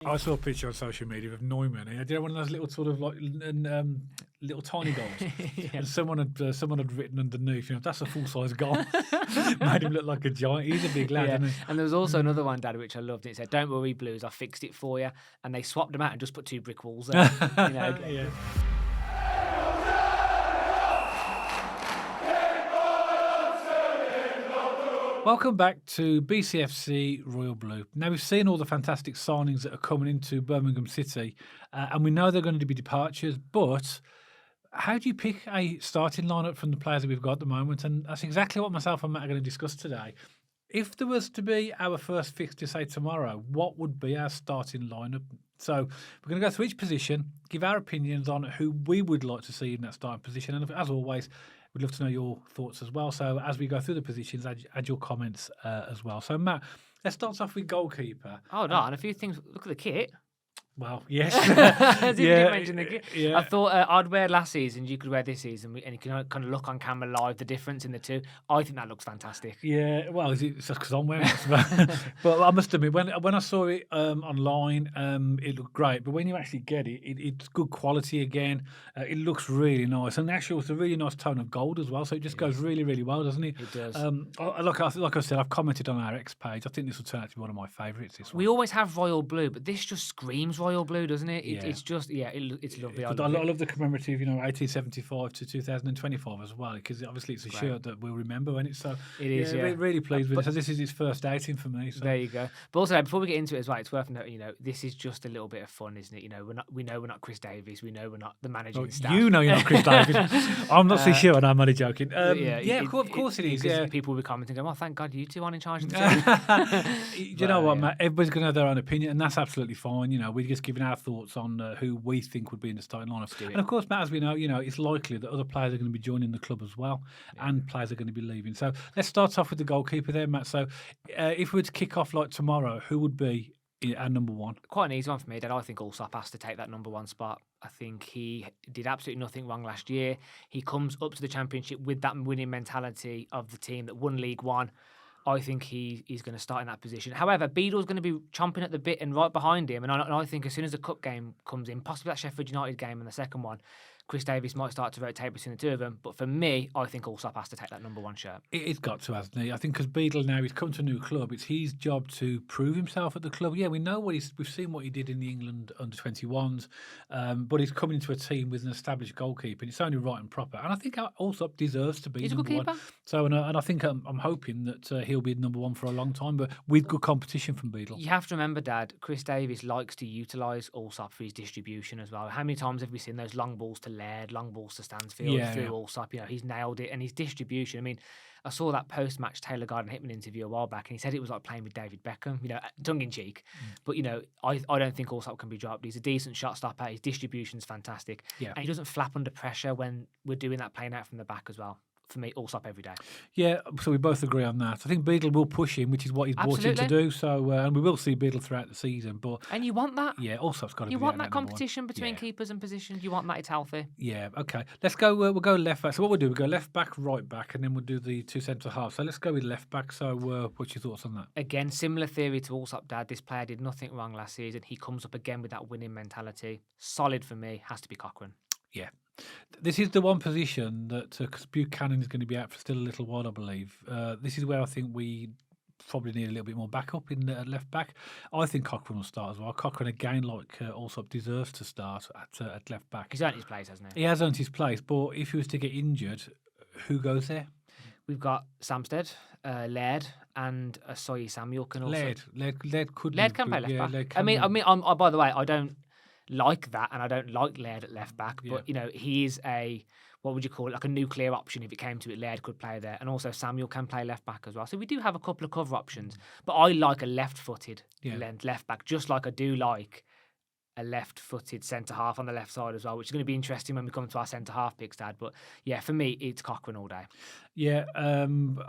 I saw a picture on social media of Neumann. He had one of those little sort of like little tiny goals, and someone had written underneath, that's a full size goal. Made him look like a giant. He's a big lad, isn't he? And there was also another one, Dad, which I loved. It said, "Don't worry, Blues, I fixed it for you." And they swapped them out and just put 2 brick walls there. Yeah. Welcome back to BCFC Royal Blue. Now, we've seen all the fantastic signings that are coming into Birmingham City, and we know they're going to be departures, but how do you pick a starting lineup from the players that we've got at the moment? And that's exactly what myself and Matt are going to discuss today. If there was to be our first fixture, say tomorrow, what would be our starting lineup? So we're going to go through each position, give our opinions on who we would like to see in that starting position, and as always, we'd love to know your thoughts as well. So as we go through the positions, add your comments as well. So Matt, let's start off with goalkeeper. Oh, no, and a few things. Look at the kit. Well, yes. You didn't mention the kit. Yeah. I thought I'd wear last season, you could wear this season, and you can kind of look on camera live the difference in the two. I think that looks fantastic. Yeah, well, it's just because I'm wearing it. But I must admit, when I saw it online, it looked great. But when you actually get it, it's good quality again. It looks really nice. And actually, it's a really nice tone of gold as well. So it just goes really, really well, doesn't it? It does. Like I said, I've commented on our X page. I think this will turn out to be one of my favourites. This one. We always have royal blue, but this just screams royal blue, doesn't it? Yeah. It's just, it's lovely. I love the commemorative, 1875 to 2025 as well, because obviously it's a shirt that we'll remember, and it's so. It is, yeah. Really pleased with it. So this is his first outing for me. So. There you go. But also, before we get into it as well, it's worth noting, this is just a little bit of fun, isn't it? We know we're not Chris Davies. We know we're not the managing staff. You know you're not Chris Davies. I'm not so sure, and I'm only joking. Of course it is. Yeah. People will be commenting, going, "Oh, thank God you two aren't in charge of the team." You know what, Matt? Everybody's going to have their own opinion, and that's absolutely fine. We're just giving our thoughts on who we think would be in the starting lineup. And of course, Matt, as we know, it's likely that other players are going to be joining the club as well, and players are going to be leaving. So let's start off with the goalkeeper there, Matt. So if we were to kick off like tomorrow, who would be our number one? Quite an easy one for me, Dad. I think Allsop has to take that number one spot. I think he did absolutely nothing wrong last year. He comes up to the Championship with that winning mentality of the team that won League One. I think he's going to start in that position. However, Beadle's going to be chomping at the bit and right behind him. And I think as soon as the cup game comes in, possibly that Sheffield United game and the second one, Chris Davies might start to rotate between the two of them. But for me, I think Allsop has to take that number one shirt. It's got to, hasn't he? I think because Beadle now, he's come to a new club. It's his job to prove himself at the club. Yeah, we know we've seen what he did in the England under-21s, but he's coming into a team with an established goalkeeper, and it's only right and proper. And I think Allsop deserves to be number one. So, and I think I'm hoping that he'll be number one for a long time, but with good competition from Beadle. You have to remember, Dad, Chris Davies likes to utilise Allsop for his distribution as well. How many times have we seen those long balls to Laird, long balls to Stansfield, through Allsop? He's nailed it. And his distribution, I mean, I saw that post-match Taylor Garden-Hickman interview a while back, and he said it was like playing with David Beckham, tongue-in-cheek. But, I don't think Allsop can be dropped. He's a decent shot stopper. His distribution's fantastic. Yeah. And he doesn't flap under pressure when we're doing that playing out from the back as well. For me, Allsop every day. Yeah, so we both agree on that. I think Beadle will push him, which is what he's brought in to do. So, and we will see Beadle throughout the season. And you want that? Yeah, Allsop's got to be. You want that competition between keepers and positions. You want that. It's healthy. Yeah. Okay. Let's go. We'll go left back. So what we'll do, we'll go left back, right back, and then we'll do the two centre halves. So let's go with left back. So, what's your thoughts on that? Again, similar theory to Allsop, Dad. This player did nothing wrong last season. He comes up again with that winning mentality. Solid for me. Has to be Cochrane. Yeah. This is the one position that, because Buchanan is going to be out for still a little while, I believe. This is where I think we probably need a little bit more backup in left back. I think Cochrane will start as well. Cochrane, again, like Allsop, deserves to start at left back. He's earned his place, hasn't he? He has earned his place, but if he was to get injured, who goes there? We've got Samsted, Laird, and Soyi Samuel can also. Laird could. Laird can play left back. I mean, by the way, I don't like that, and I don't like Laird at left back, but he is a, what would you call it, like a nuclear option if it came to it. Laird could play there, and also Samuel can play left back as well. So we do have a couple of cover options, but I like a left-footed left back, just like I do like a left-footed centre-half on the left side as well, which is going to be interesting when we come to our centre-half picks, Dad. But yeah, for me, it's Cochrane all day. Yeah,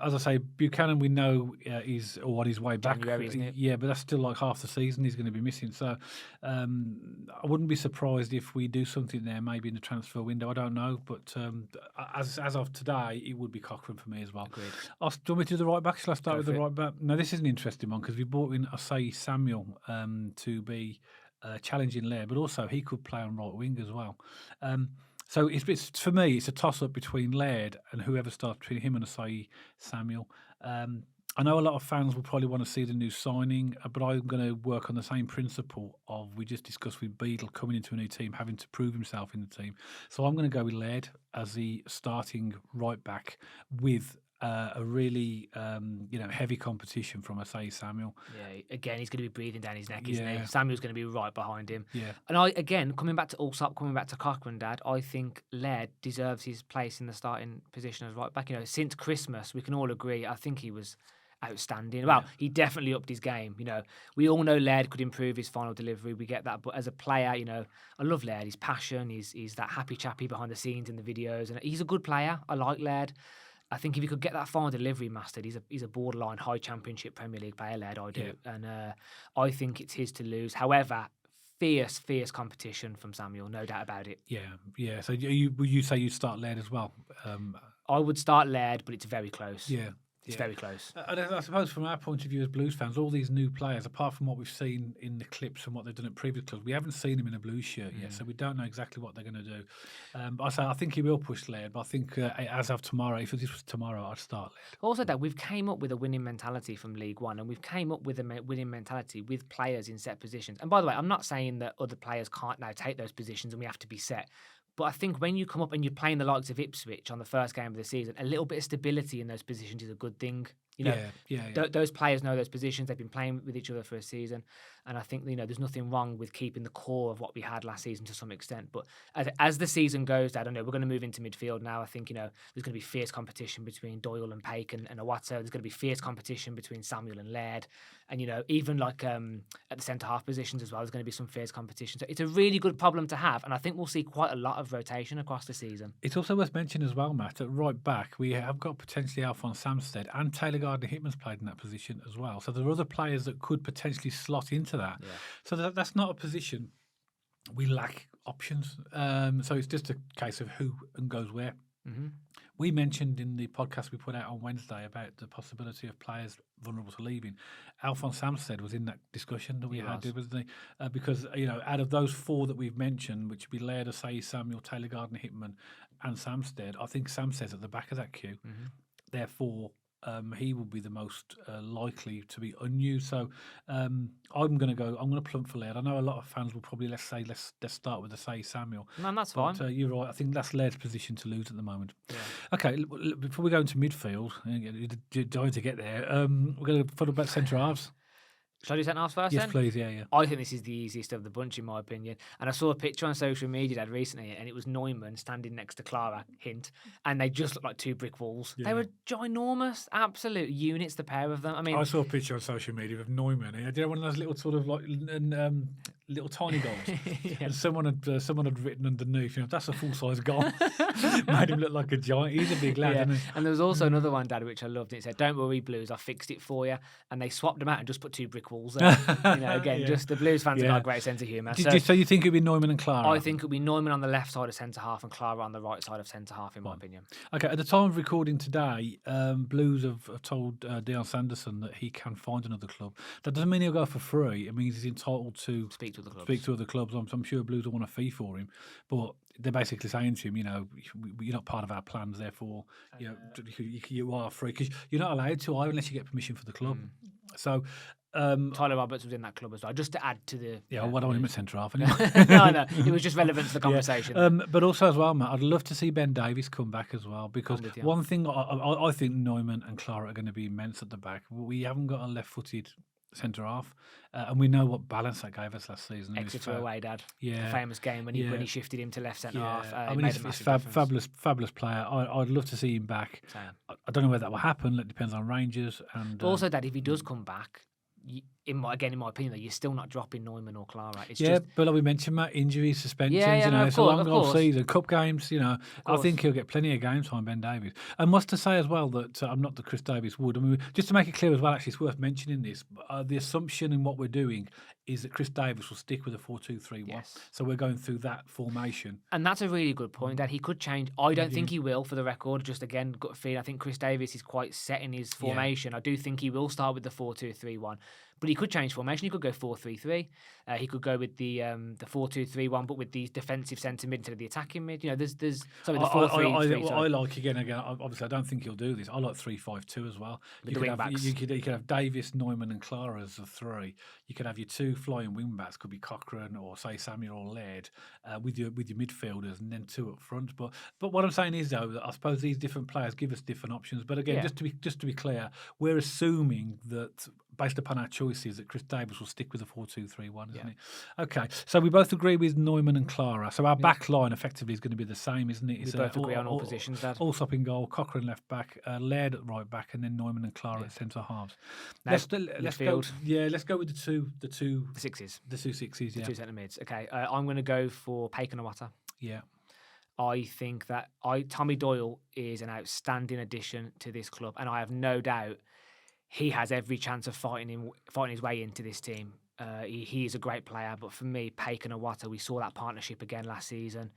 as I say, Buchanan, we know is on his way back. January, isn't it? Yeah, but that's still like half the season he's going to be missing. So I wouldn't be surprised if we do something there, maybe in the transfer window. I don't know, but as of today, it would be Cochrane for me as well. Agreed. Do you want me to do the right back? Shall I start with the right back? No, this is an interesting one because we brought in Soyi Samuel to be challenging Laird, but also he could play on right wing as well. So it's for me, it's a toss-up between Laird and whoever starts between him and Asai Samuel. I know a lot of fans will probably want to see the new signing, but I'm going to work on the same principle of we just discussed with Beadle coming into a new team, having to prove himself in the team. So I'm going to go with Laird as the starting right back with a really heavy competition from Asai Samuel. Yeah, again, he's going to be breathing down his neck, isn't he? Samuel's going to be right behind him. Yeah. And coming back to Allsop, coming back to Cochrane, Dad, I think Laird deserves his place in the starting position as right back. You know, since Christmas, we can all agree, I think he was outstanding. Well, he definitely upped his game. You know, we all know Laird could improve his final delivery. We get that, but as a player, you know, I love Laird. His passion, he's that happy chappy behind the scenes in the videos, and he's a good player. I like Laird. I think if he could get that final delivery mastered, he's a borderline high Championship Premier League player, Laird, I do. Yeah. And I think it's his to lose. However, fierce competition from Samuel, no doubt about it. Yeah. So would you say you'd start Laird as well? I would start Laird, but it's very close. Yeah. It's very close. I suppose from our point of view as Blues fans, all these new players, apart from what we've seen in the clips and what they've done at previous clubs, we haven't seen them in a Blues shirt yet, so we don't know exactly what they're going to do. But I think he will push Laird, but I think as of tomorrow, if this was tomorrow, I'd start Laird. Also, Dad, we've came up with a winning mentality from League One, and we've came up with a winning mentality with players in set positions. And by the way, I'm not saying that other players can't now take those positions and we have to be set. But I think when you come up and you're playing the likes of Ipswich on the first game of the season, a little bit of stability in those positions is a good thing. You know, those players know those positions. They've been playing with each other for a season. And I think, you know, there's nothing wrong with keeping the core of what we had last season to some extent. But as the season goes, I don't know, we're going to move into midfield now. I think, you know, there's going to be fierce competition between Doyle and Paik and Owatso. There's going to be fierce competition between Samuel and Laird. And, you know, even like at the centre-half positions as well, there's going to be some fierce competition. So it's a really good problem to have. And I think we'll see quite a lot of rotation across the season. It's also worth mentioning as well, Matt, at right back, we have got potentially Alphonse Samsted and Taylor Gardner-Hittman's played in that position as well. So there are other players that could potentially slot into that. Yeah. So that's not a position we lack options. So it's just a case of who and goes where. Mm-hmm. We mentioned in the podcast we put out on Wednesday about the possibility of players vulnerable to leaving. Alphonse Samsted was in that discussion that we had, wasn't he? Because, you know, out of those four that we've mentioned, which would be Laird, Asai, Samuel, Taylor Gardner-Hittman and Samsted, I think Samsted's at the back of that queue. Mm-hmm. Therefore, he will be the most likely to be unused. So I'm going to plump for Laird. I know a lot of fans will probably let's start with Asai Samuel. No, that's fine. You're right. I think that's Laird's position to lose at the moment. Yeah. Okay, before we go into midfield, you're dying to get there. We're going to talk about centre halves. Shall I do centre halves first? Yes, then? Please. Yeah. I think this is the easiest of the bunch, in my opinion. And I saw a picture on social media, Dad, recently, and it was Neumann standing next to Clara, hint, and they just looked like two brick walls. Yeah. They were ginormous, absolute units, the pair of them. I mean, I saw a picture on social media of Neumann. He had one of those little sort of like little tiny goals, yeah. And someone had written underneath, you know, that's a full size goal. Made him look like a giant. He's a big lad, isn't he? And there was also another one, Dad, which I loved. It said, "Don't worry, Blues, I fixed it for you." And they swapped them out and just put two brick walls there. You know, again, just the Blues fans have got a great sense of humour. So you think it'd be Neumann and Clara? I think it'll be Neumann on the left side of centre half and Clara on the right side of centre half, in my opinion. Okay, at the time of recording today, Blues have told Dion Sanderson that he can find another club. That doesn't mean he'll go for free. It means he's entitled to speak to other clubs. I'm sure Blues will want a fee for him, but they're basically saying to him, you know, you're not part of our plans, therefore, you know, you are free, because you're not allowed to either unless you get permission for the club. So Tyler Roberts was in that club as well, just to add to the... Yeah, well, I don't want him at centre-half anyway. No, it was just relevant to the conversation. But also as well, Matt, I'd love to see Ben Davies come back as well, because one thing, I think Neumann and Clara are going to be immense at the back. We haven't got a left-footed centre-half, and we know what balance that gave us last season. Exeter away, Dad. Yeah. The famous game when he shifted him to left centre-half. I mean, he's fabulous player. I'd love to see him back. Same. I don't know whether that will happen. It depends on Rangers. But also, Dad, if he does come back, in my opinion, though, you're still not dropping Neumann or Clara. But like we mentioned, Matt, injuries, suspensions, it's a long off season, cup games, you know. I think he'll get plenty of game time, Ben Davies. And what's to say as well that I'm not that Chris Davies would. I mean, just to make it clear as well, actually, it's worth mentioning this. The assumption in what we're doing is that Chris Davies will stick with a 4-2-3-1. Yes. So we're going through that formation. And that's a really good point, Dad. He could change. I don't think he will, for the record. Just again, gut feel. I think Chris Davies is quite set in his formation. I do think he will start with the 4-2-3-1. But he could change formation. He could go 4-3-3. He could go with the 4-2-3-1, but with the defensive centre mid instead of the attacking mid. There's the 4-3-3. I like again. Obviously, I don't think he'll do this. I like 3-5-2 as well. With the wing backs. You could have Davis, Neumann, and Clara as the three. You could have your two flying wing backs. Could be Cochrane or say Samuel or Laird with your midfielders, and then two up front. But what I'm saying is though, that I suppose these different players give us different options. But again, just to be clear, we're assuming that based upon our choices that Chris Davis will stick with the 4-2-3-1, isn't it? Okay, so we both agree with Neumann and Clara. So our back line effectively is going to be the same, isn't it? We both agree on all positions, Dad. Allsop in goal, Cochrane left back, Laird at right back, and then Neumann and Clara at centre halves. Now, let's go. Yeah, let's go with the two sixes. The two sixes. Yeah, the two centre mids. Okay, I'm going to go for Paik and Iwata. Yeah. I think that Tommy Doyle is an outstanding addition to this club, and I have no doubt he has every chance of fighting his way into this team. He is a great player, but for me, Paik and Iwata, we saw that partnership again last season.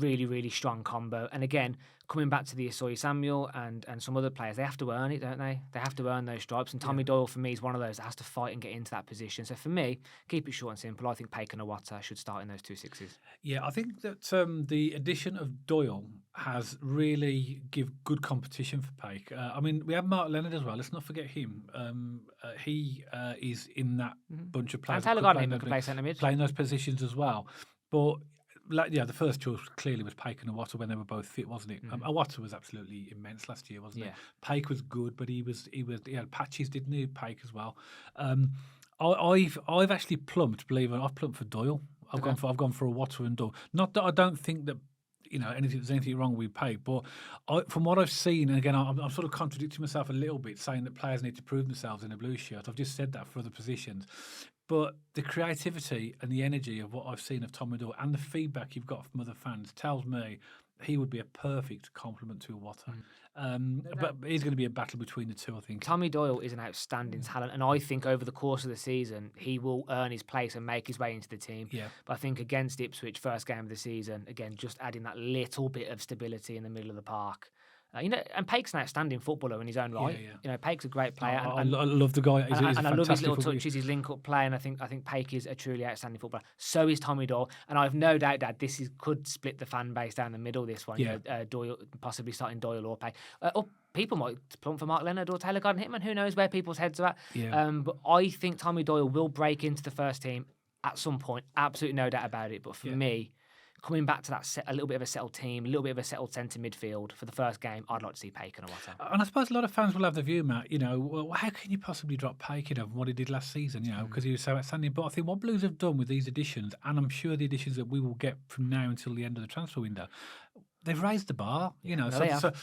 Really, really strong combo. And again, coming back to the Asoy Samuel and some other players, they have to earn it, don't they? They have to earn those stripes. And Tommy Doyle, for me, is one of those that has to fight and get into that position. So for me, keep it short and simple. I think Paik and Iwata should start in those two sixes. Yeah, I think that the addition of Doyle has really give good competition for Paik. I mean, we have Mark Leonard as well. Let's not forget him. He is in that bunch of players. And Taylor Gardner could play centre mid. Playing those positions as well. But the first choice clearly was Paik and Iwata when they were both fit, wasn't it? Iwata was absolutely immense last year, wasn't it? Paik was good, but he had patches, didn't he? Paik as well. I've actually plumped. Believe it, I've plumped for Doyle. I've gone for Iwata and Doyle. Not that I don't think that there's anything wrong with Paik, but from what I've seen, and again, I'm sort of contradicting myself a little bit, saying that players need to prove themselves in a blue shirt. I've just said that for other positions. But the creativity and the energy of what I've seen of Tommy Doyle and the feedback you've got from other fans tells me he would be a perfect complement to Iwata. But he's going to be a battle between the two, I think. Tommy Doyle is an outstanding talent, and I think over the course of the season, he will earn his place and make his way into the team. Yeah. But I think against Ipswich, first game of the season, again, just adding that little bit of stability in the middle of the park. And Paik's an outstanding footballer in his own right. Paik's a great player. I love the guy. And I love his little touches, his link-up play, and I think Paik is a truly outstanding footballer. So is Tommy Doyle, and I have no doubt that this could split the fan base down the middle. This one, Doyle possibly starting Doyle or Paik. Or people might plump for Mark Leonard or Taylor Gardner-Hitman. Who knows where people's heads are at? Yeah. But I think Tommy Doyle will break into the first team at some point. Absolutely no doubt about it. But for me, coming back to that a little bit of a settled team, a little bit of a settled centre midfield for the first game, I'd like to see Paik and Iwata. And I suppose a lot of fans will have the view, Matt, well, how can you possibly drop Paik, from what he did last season, because he was so outstanding. But I think what Blues have done with these additions, and I'm sure the additions that we will get from now until the end of the transfer window, they've raised the bar,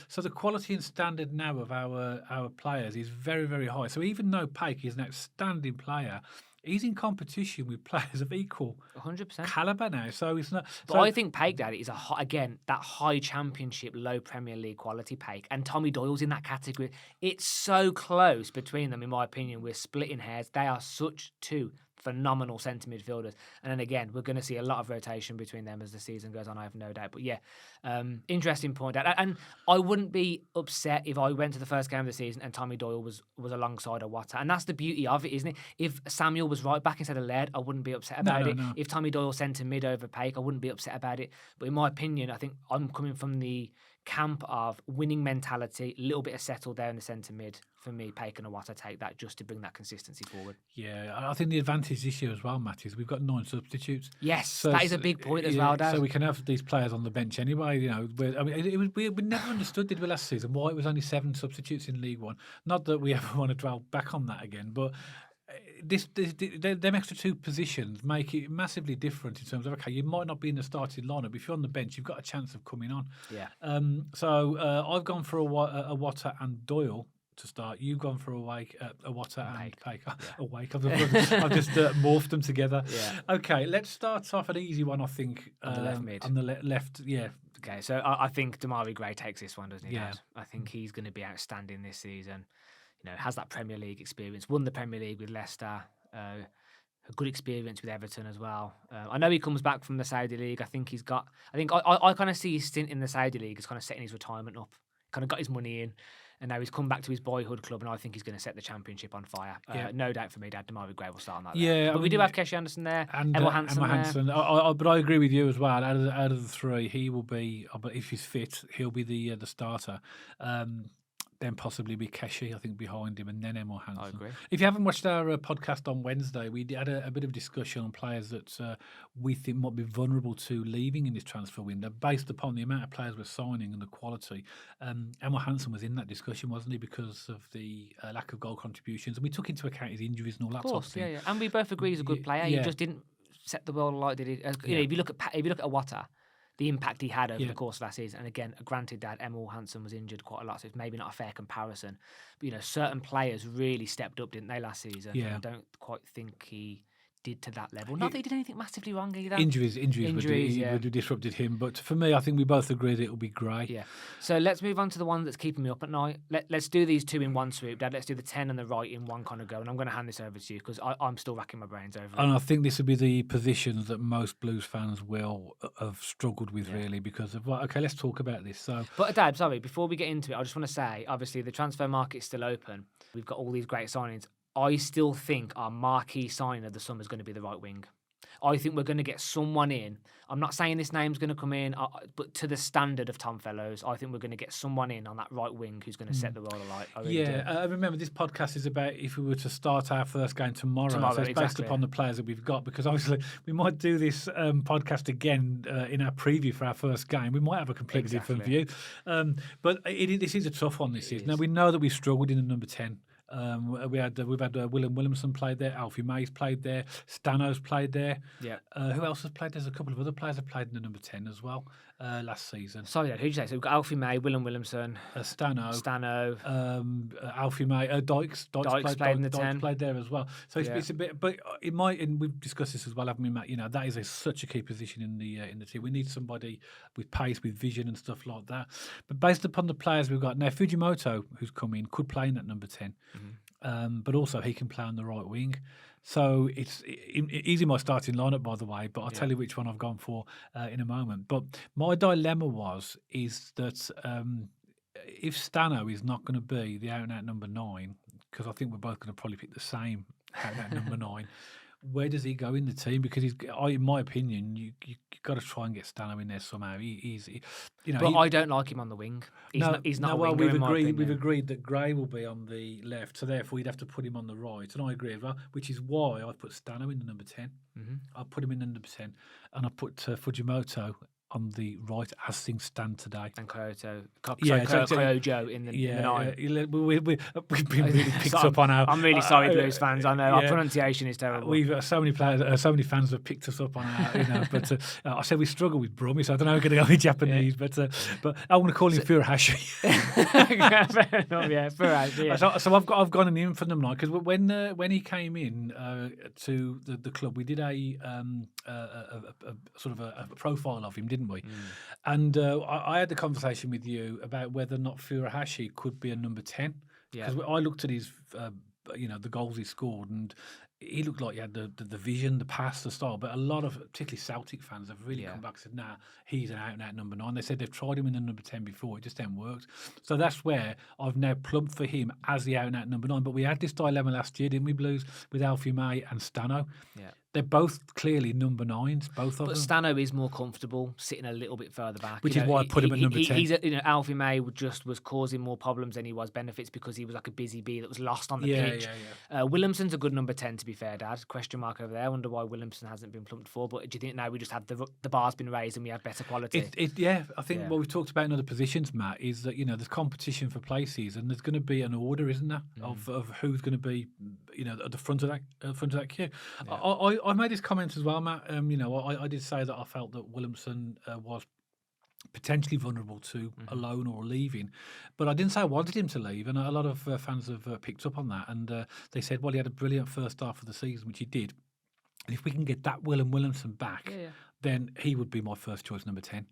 So the quality and standard now of our players is very, very high. So even though Paik is an outstanding player, he's in competition with players of equal 100% calibre now. So it's not. But I think Paik, Daddy, is that high Championship, low Premier League quality Paik, and Tommy Doyle's in that category. It's so close between them, in my opinion. We're splitting hairs. They are such two phenomenal centre midfielders, and then again, we're going to see a lot of rotation between them as the season goes on. I have no doubt. But interesting point. And I wouldn't be upset if I went to the first game of the season and Tommy Doyle was alongside Iwata, and that's the beauty of it, isn't it? If Samuel was right back instead of Laird, I wouldn't be upset about it. No. If Tommy Doyle centre mid over Paik, I wouldn't be upset about it. But in my opinion, I think I'm coming from the camp of winning mentality, a little bit of settle there in the centre mid. For me, Paik and Iwata take that just to bring that consistency forward. Yeah, I think the advantage this year as well, Matt, is we've got 9 substitutes. Yes, that is a big point as well, Dad. So we can have these players on the bench anyway. We never understood, did we, last season, why it was only 7 substitutes in League One. Not that we ever want to dwell back on that again, but them extra 2 positions make it massively different in terms of, okay, you might not be in the starting lineup, but if you're on the bench, you've got a chance of coming on. Yeah. So I've gone for Iwata and Doyle to start. You've gone for Iwata and Paik. Awake. I've just morphed them together. Yeah. Okay, let's start off an easy one, I think. On the left mid. On the left, yeah. Okay, so I think Damari Gray takes this one, doesn't he, Yeah. Dad? I think he's going to be outstanding this season. Has that Premier League experience, won the Premier League with Leicester, a good experience with Everton as well. I know he comes back from the Saudi League. I think I kind of see his stint in the Saudi League as kind of setting his retirement up. Kind of got his money in. and now he's come back to his boyhood club, and I think he's going to set the Championship on fire. No doubt for me, Dad. Damari Gray will start on that. Yeah, but we do have Keshi Anderson there, and Emil Hansen there. But I agree with you as well. Out of the three, he will be. But if he's fit, he'll be the starter. Then possibly be Keshi, I think, behind him, and then Emil Hansen. I agree. If you haven't watched our podcast on Wednesday, we had a bit of discussion on players that we think might be vulnerable to leaving in this transfer window based upon the amount of players we're signing and the quality. Emil Hansen was in that discussion, wasn't he, because of the lack of goal contributions, and we took into account his injuries and all that sort of thing. Yeah. And we both agree he's a good player. He just didn't set the world alight, did he? You know, if you look at Awata, the impact he had over the course of last season. And again, granted that Emil Hansen was injured quite a lot, so it's maybe not a fair comparison. But, you know, certain players really stepped up, didn't they, last season? Yeah. And I don't quite think he did to that level. Not that he did anything massively wrong either. Injuries would have disrupted him. But for me, I think we both agree that it'll be Gray. Yeah. So let's move on to the one that's keeping me up at night. Let's do these two in one swoop, Dad. Let's do the 10 and the right in one kind of go. And I'm going to hand this over to you because I'm still racking my brains over it. And I think this will be the positions that most Blues fans will have struggled with, really, because of, okay, let's talk about this. But Dad, sorry, before we get into it, I just want to say, obviously, the transfer market's still open. We've got all these great signings. I still think our marquee signing of the summer is going to be the right wing. I think we're going to get someone in. I'm not saying this name's going to come in, but to the standard of Tom Fellows, I think we're going to get someone in on that right wing who's going to set the world alight. Remember, this podcast is about if we were to start our first game tomorrow. So it's based upon the players that we've got, because obviously we might do this podcast again in our preview for our first game. We might have a completely different view. But this is a tough one this season. Now, we know that we struggled in the number 10. We've had Willem Williamson played there, Alfie May's played there, Stano's played there. Yeah. Who else has played? There's a couple of other players that played in the number 10 as well last season. Sorry, who did you say? So we've got Alfie May, Willem Williamson, Stano, Alfie May, Dykes played in the 10. Played there as well. So it's a bit, but it might, and we've discussed this as well, haven't we, Matt? You know, that is such a key position in the team. We need somebody with pace, with vision, and stuff like that. But based upon the players we've got now, Fujimoto, who's come in, could play in that number 10. But also he can play on the right wing. So it's easy my starting lineup, by the way, but I'll tell you which one I've gone for in a moment. But my dilemma is that if Stano is not going to be the out-and-out number 9, because I think we're both going to probably pick the same out-and-out number 9, where does he go in the team? Because in my opinion, you've got to try and get Stano in there somehow. I don't like him on the wing. He's not. Well, we've agreed that Gray will be on the left, so therefore you'd have to put him on the right, and I agree as well. Which is why I put Stano in the number 10. I put him in the number 10, and I put Fujimoto on the right as things stand today. And Kyojo in the 9. We've been really picked up on our... I'm really sorry, Blues fans. I know our pronunciation is terrible. We've so many players, so many fans have picked us up on our... but I said we struggle with Brummy, so I don't know how we're going to go with Japanese, but I want to call him Furuhashi. Fair enough, Furuhashi. So I've gone in for number 9, because when he came in to the club, we did a sort of a profile of him, didn't we? And I had the conversation with you about whether or not Furuhashi could be a number 10, because I looked at his the goals he scored, and he looked like he had the vision, the pass, the style. But a lot of, particularly Celtic fans, have really come back and said, nah, he's an out-and-out number 9. They said they've tried him in the number 10 before. It just hasn't worked. So that's where I've now plumped for him as the out-and-out number 9. But we had this dilemma last year, didn't we, Blues, with Alfie May and Stano? Yeah. They're both clearly number 9s, both of them. But Stano is more comfortable sitting a little bit further back. Which is why I put him at number 10. Alfie May was causing more problems than he was benefits, because he was like a busy bee that was lost on the pitch. Williamson's a good number 10, to be fair, Dad. Question mark over there. I wonder why Williamson hasn't been plumped for. But do you think now we just have the bar's been raised and we have better quality? I think what we've talked about in other positions, Matt, is that there's competition for places, and there's going to be an order, isn't there, of who's going to be at the front of that queue. Yeah. I made this comment as well, Matt. I did say that I felt that Williamson was potentially vulnerable to a loan or leaving, but I didn't say I wanted him to leave, and a lot of fans have picked up on that, and they said, well, he had a brilliant first half of the season, which he did, and if we can get that Willem Williamson back, then he would be my first choice number 10.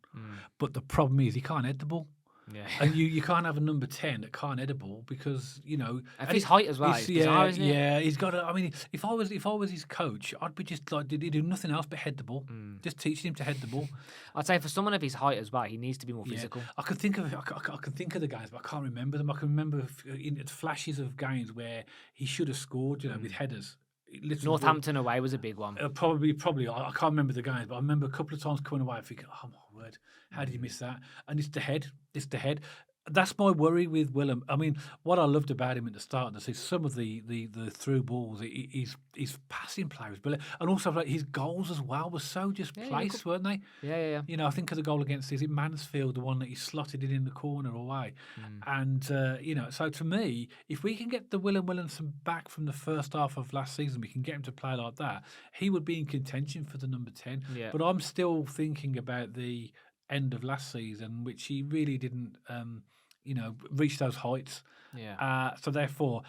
But the problem is he can't head the ball. Yeah. And you can't have a number 10 that can't head a ball because, you know, And his height as well. It's bizarre, isn't it? yeah, he's got. I mean, if I was his coach, I'd be just like, did he do nothing else but head the ball? Just teaching him to head the ball. I'd say for someone of his height as well, he needs to be more physical. I can think of the games, but I can't remember them. I can remember flashes of games where he should have scored, you know, with headers. Northampton away was a big one. Probably. I can't remember the games, but I remember a couple of times coming away and thinking, "Oh my word, how did you miss that?" And it's the head. That's my worry with Willem. I mean, what I loved about him at the start is some of the through balls. His passing play was brilliant, and also like his goals as well were so just placed, weren't they? Yeah. You know, I think of the goal against is it Mansfield, the one that he slotted it in the corner away, and you know, so to me, if we can get the Willem Williamson back from the first half of last season, we can get him to play like that. He would be in contention for the number 10. Yeah. But I'm still thinking about the end of last season, which he really didn't, you know, reach those heights. Yeah. So therefore,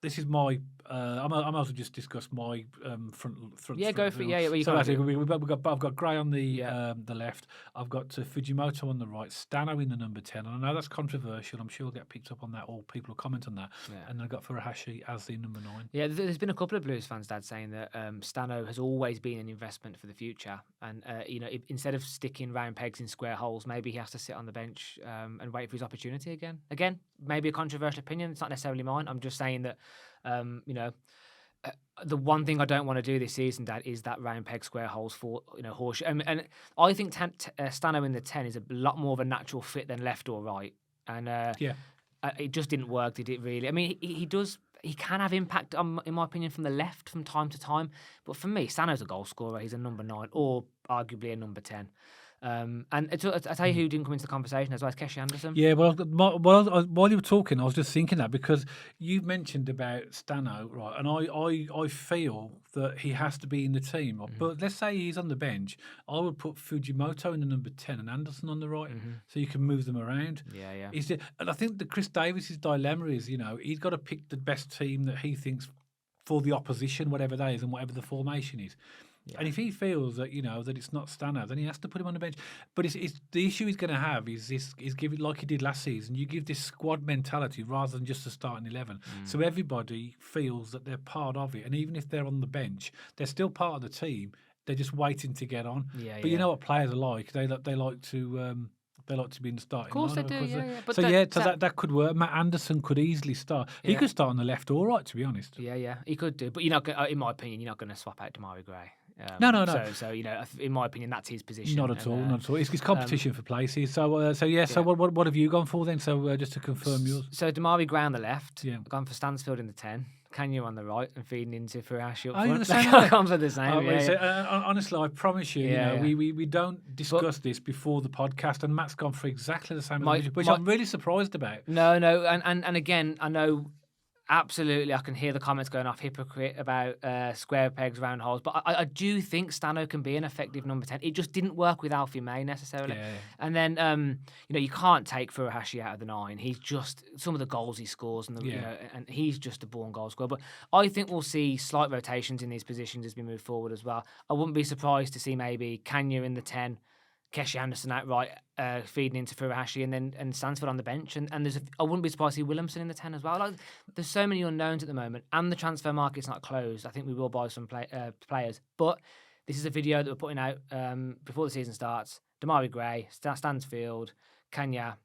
this is my. I might as well just discuss my front. Yeah, go for it. Yeah, so I've got Gray on the left. I've got Fujimoto on the right. Stano in the number 10. And I know that's controversial. I'm sure we'll get picked up on that, or people will comment on that. Yeah. And I've got Furuhashi as the number 9. Yeah, there's been a couple of Blues fans, Dad, saying that Stano has always been an investment for the future, and you know, instead of sticking round pegs in square holes, maybe he has to sit on the bench and wait for his opportunity again. Again, maybe a controversial opinion. It's not necessarily mine. I'm just saying that you know. The one thing I don't want to do this season, Dad, is that round peg square holes for horseshoe. And I think Stano in the 10 is a lot more of a natural fit than left or right. And it just didn't work, did it? Really? I mean, he does. He can have impact, in my opinion, from the left from time to time. But for me, Stano's a goal scorer. He's a number 9, or arguably a number 10. And I tell you who didn't come into the conversation as well as Keshi Anderson. Yeah, well, while you were talking, I was just thinking that because you mentioned about Stano, right? And I feel that he has to be in the team. But let's say he's on the bench, I would put Fujimoto in the number 10 and Anderson on the right, so you can move them around. Yeah. And I think that Chris Davis's dilemma is, you know, he's got to pick the best team that he thinks for the opposition, whatever that is, and whatever the formation is. Yeah. And if he feels that, you know, that it's not Stano, then he has to put him on the bench. But it's the issue he's going to have is giving, like he did last season, you give this squad mentality rather than just a starting 11. So everybody feels that they're part of it. And even if they're on the bench, they're still part of the team. They're just waiting to get on. But you know what players are like? They like to... They like to be in the starting line. Of course they do, yeah. But that could work. Matt Anderson could easily start. He could start on the left all right, to be honest. Yeah, he could do. But you're not, in my opinion, you're not going to swap out Damari Gray. No. So you know, in my opinion, that's his position. Not at all. It's competition for places. So what have you gone for then? So just to confirm yours. So Damari Gray on the left. Yeah. I've gone for Stansfield in the 10. Kanya on the right and feeding into Furuhashi up front. You're the same. Comes with the same. Honestly, I promise you, we don't discuss this before the podcast, and Matt's gone for exactly the same, which I'm really surprised about. No, and again, I know. Absolutely, I can hear the comments going off hypocrite about square pegs, round holes. But I do think Stano can be an effective number 10. It just didn't work with Alfie May necessarily. Yeah. And then, you can't take Furuhashi out of the 9. He's just some of the goals he scores, and and he's just a born goal scorer. But I think we'll see slight rotations in these positions as we move forward as well. I wouldn't be surprised to see maybe Kanya in the 10. Keshi Anderson outright feeding into Furuhashi and Stansford on the bench, and I wouldn't be surprised to see Williamson in the 10 as well. Like, there's so many unknowns at the moment, and the transfer market's not closed. I think we will buy some players, but this is a video that we're putting out before the season starts. Damari Gray, Stansfield, Kanya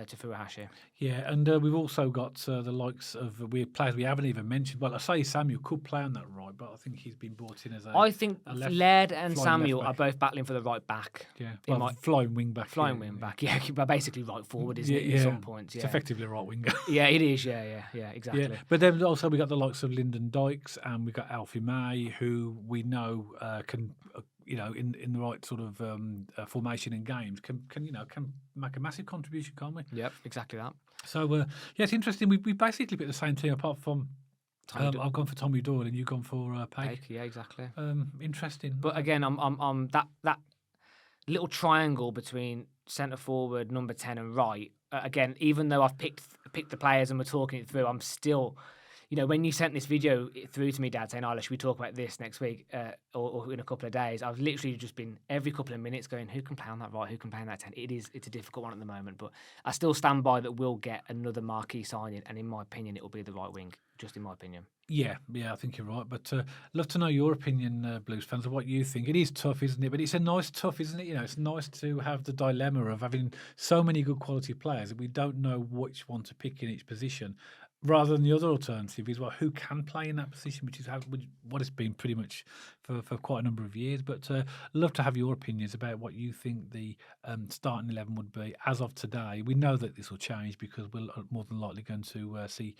to Furuhashi. Yeah, and we've also got the likes of players we haven't even mentioned. Well, I say Samuel could play on that right, but I think he's been brought in as I think Laird and Samuel are both battling for the right back. Yeah, flying wing back. Wing back, but basically right forward, isn't it, at some points? Yeah. It's effectively right winger. Yeah, it is, yeah, exactly. Yeah. But then also we got the likes of Lyndon Dykes, and we got Alfie May, who we know can... in the right sort of formation in games, can make a massive contribution, can't we? Yep, exactly that. So it's interesting. We basically picked the same team apart from. I've gone for Tommy Doyle and you've gone for Paik. Yeah, exactly. Interesting. But again, I'm that little triangle between centre forward, number 10, and right. Again, even though I've picked the players and we're talking it through, I'm still. when you sent this video through to me, Dad, saying, "Oh, should we talk about this next week or in a couple of days?" I've literally just been every couple of minutes going, "Who can play on that right? Who can play on that 10?" It's a difficult one at the moment, but I still stand by that we'll get another marquee signing, and in my opinion, it will be the right wing. Just in my opinion. Yeah, I think you're right. But love to know your opinion, Blues fans, of what you think. It is tough, isn't it? But it's a nice tough, isn't it? It's nice to have the dilemma of having so many good quality players that we don't know which one to pick in each position. Rather than the other alternative is, well, who can play in that position, which is what it's been pretty much for quite a number of years. But love to have your opinions about what you think the starting 11 would be as of today. We know that this will change because we're more than likely going to see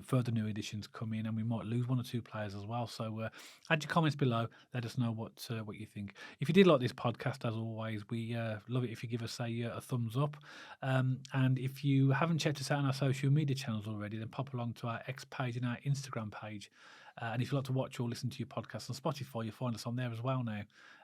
further new additions come in, and we might lose one or two players as well. So add your comments below. Let us know what you think. If you did like this podcast, as always, we love it if you give us a thumbs up. And if you haven't checked us out on our social media channels already, then pop along to our X page and our Instagram page. And if you like to watch or listen to your podcast on Spotify, you'll find us on there as well now.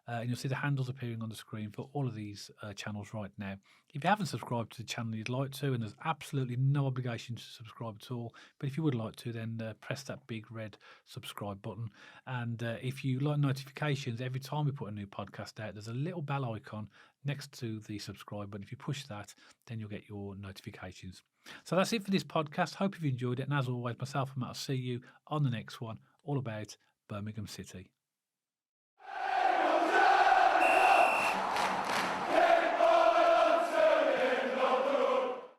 And you'll see the handles appearing on the screen for all of these channels right now. If you haven't subscribed to the channel you'd like to, and there's absolutely no obligation to subscribe at all, but if you would like to, then press that big red subscribe button. And if you like notifications, every time we put a new podcast out, there's a little bell icon next to the subscribe button. If you push that, then you'll get your notifications. So that's it for this podcast. Hope you've enjoyed it. And as always, myself and Matt will see you on the next one, all about Birmingham City.